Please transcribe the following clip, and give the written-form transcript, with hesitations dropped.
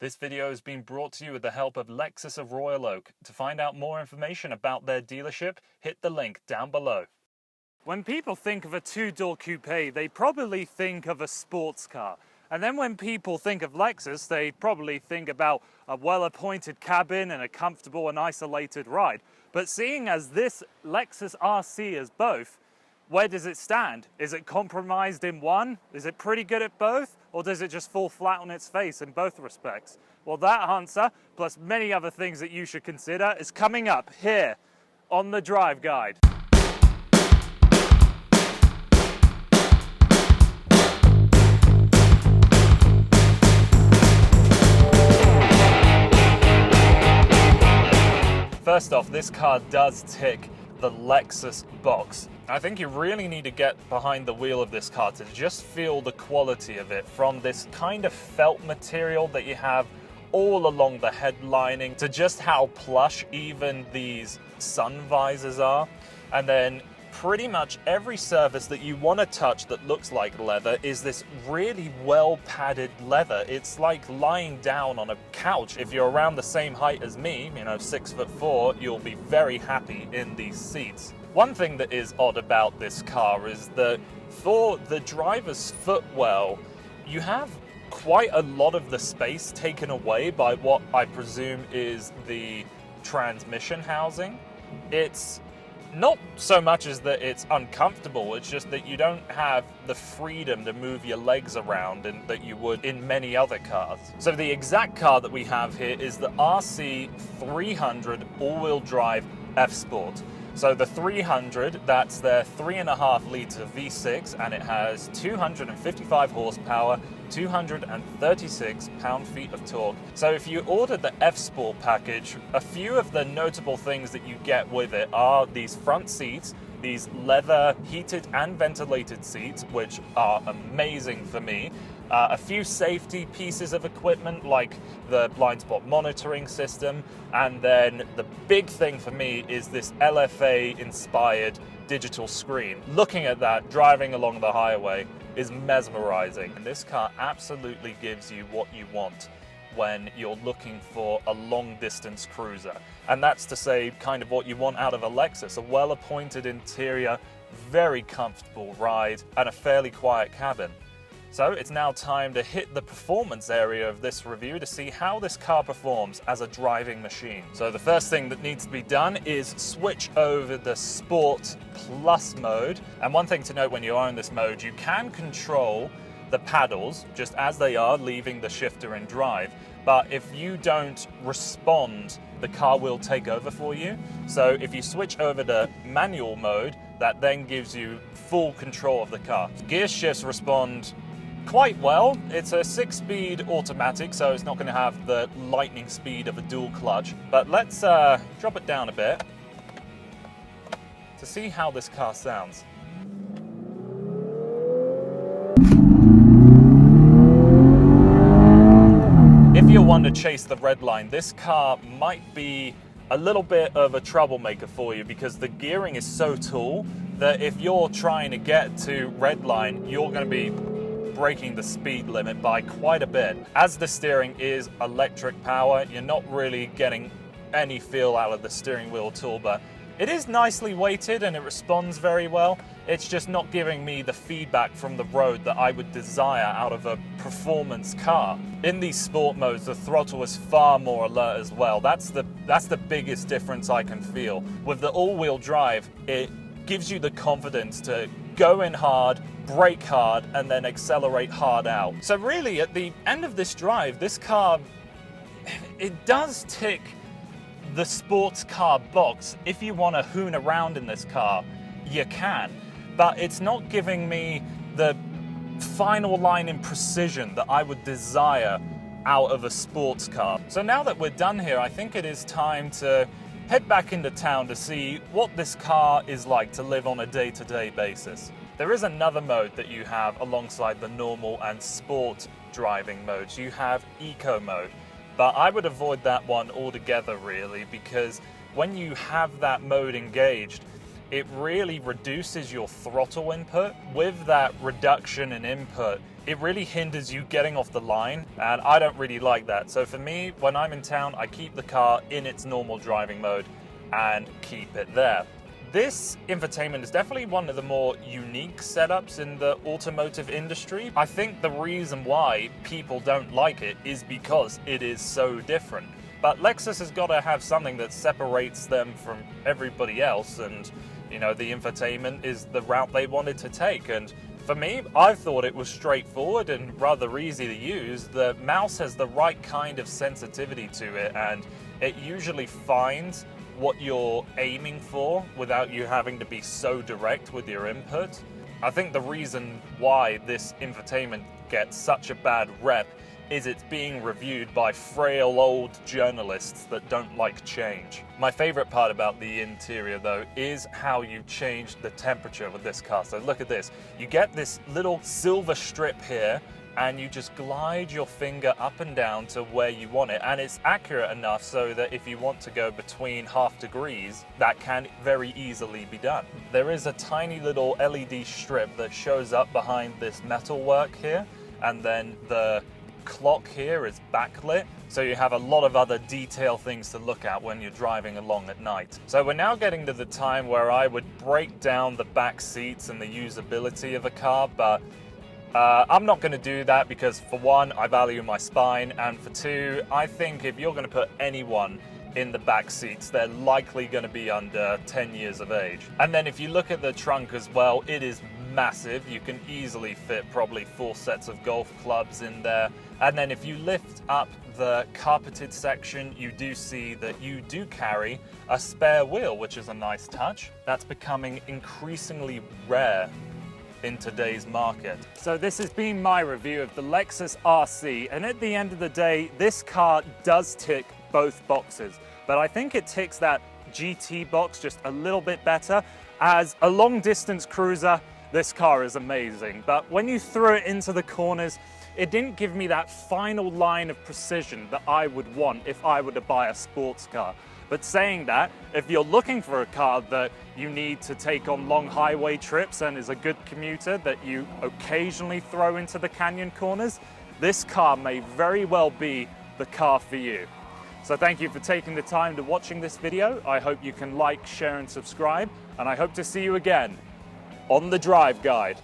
This video has been brought to you with the help of Lexus of Royal Oak. To find out more information about their dealership, hit the link down below. When people think of a two-door coupe, they probably think of a sports car. And then when people think of Lexus, they probably think about a well-appointed cabin and a comfortable and isolated ride. But seeing as this Lexus RC is both, where does it stand? Is it compromised in one? Is it pretty good at both? Or does it just fall flat on its face in both respects? Well, that answer, plus many other things that you should consider, is coming up here on the Drive Guide. First off, this car does tick the Lexus box. I think you really need to get behind the wheel of this car to just feel the quality of it, from this kind of felt material that you have all along the headlining to just how plush even these sun visors are. And then pretty much every surface that you want to touch that looks like leather is this really well padded leather. It's like lying down on a couch. If you're around the same height as me, 6'4", you'll be very happy in these seats. One thing that is odd about this car is that for the driver's footwell, you have quite a lot of the space taken away by what I presume is the transmission housing. It's not so much as that it's uncomfortable, it's just that you don't have the freedom to move your legs around that you would in many other cars. So the exact car that we have here is the RC300 all-wheel drive F-Sport. So the 300, that's their 3.5 litre V6, and it has 255 horsepower, 236 pound-feet of torque. So if you order the F-Sport package, a few of the notable things that you get with it are these front seats, these leather heated and ventilated seats, which are amazing for me. A few safety pieces of equipment like the blind spot monitoring system, and then the big thing for me is this LFA inspired digital screen. Looking at that driving along the highway is mesmerizing. And this car absolutely gives you what you want when you're looking for a long distance cruiser. And that's to say kind of what you want out of a Lexus: a well appointed interior, very comfortable ride, and a fairly quiet cabin. So it's now time to hit the performance area of this review to see how this car performs as a driving machine. So the first thing that needs to be done is switch over the Sport Plus mode. And one thing to note when you are in this mode, you can control the paddles just as they are, leaving the shifter in drive. But if you don't respond, the car will take over for you. So if you switch over to manual mode, that then gives you full control of the car. Gear shifts respond quite well. It's a 6-speed automatic, so it's not going to have the lightning speed of a dual clutch. But let's drop it down a bit to see how this car sounds. If you're one to chase the red line, this car might be a little bit of a troublemaker for you, because the gearing is so tall that if you're trying to get to red line, you're going to be breaking the speed limit by quite a bit. As the steering is electric power, you're not really getting any feel out of the steering wheel at all, but it is nicely weighted and it responds very well. It's just not giving me the feedback from the road that I would desire out of a performance car. In these sport modes, the throttle is far more alert as well. That's the biggest difference I can feel. With the all-wheel drive, it gives you the confidence to go in hard, brake hard, and then accelerate hard out. So really, at the end of this drive, this car, it does tick the sports car box. If you want to hoon around in this car, you can. But it's not giving me the final line in precision that I would desire out of a sports car. So now that we're done here, I think it is time to head back into town to see what this car is like to live on a day-to-day basis. There is another mode that you have alongside the normal and sport driving modes. You have eco mode, but I would avoid that one altogether really, because when you have that mode engaged, it really reduces your throttle input. With that reduction in input, it really hinders you getting off the line, and I don't really like that. So for me, when I'm in town, I keep the car in its normal driving mode and keep it there. This infotainment is definitely one of the more unique setups in the automotive industry. I think the reason why people don't like it is because it is so different. But Lexus has got to have something that separates them from everybody else, and you know, the infotainment is the route they wanted to take. And for me, I thought it was straightforward and rather easy to use. The mouse has the right kind of sensitivity to it, and it usually finds what you're aiming for without you having to be so direct with your input. I think the reason why this infotainment gets such a bad rep is it's being reviewed by frail old journalists that don't like change. My favorite part about the interior though is how you change the temperature with this car. So look at this. You get this little silver strip here, and you just glide your finger up and down to where you want it, and it's accurate enough so that if you want to go between half degrees, that can very easily be done. There is a tiny little LED strip that shows up behind this metalwork here, and then the clock here is backlit, so you have a lot of other detail things to look at when you're driving along at night. So we're now getting to the time where I would break down the back seats and the usability of a car, but I'm not going to do that because, for one, I value my spine, and for two, I think if you're going to put anyone in the back seats, they're likely going to be under 10 years of age. And then if you look at the trunk as well, it is massive. You can easily fit probably 4 sets of golf clubs in there. And then if you lift up the carpeted section, you do see that you do carry a spare wheel, which is a nice touch. That's becoming increasingly rare in today's market. So this has been my review of the Lexus RC, and at the end of the day, this car does tick both boxes, but I think it ticks that GT box just a little bit better. As a long distance cruiser, this car is amazing, but when you throw it into the corners, it didn't give me that final line of precision that I would want if I were to buy a sports car. But saying that, if you're looking for a car that you need to take on long highway trips and is a good commuter that you occasionally throw into the canyon corners, this car may very well be the car for you. So thank you for taking the time to watching this video. I hope you can like, share, and subscribe, and I hope to see you again on The Drive Guide.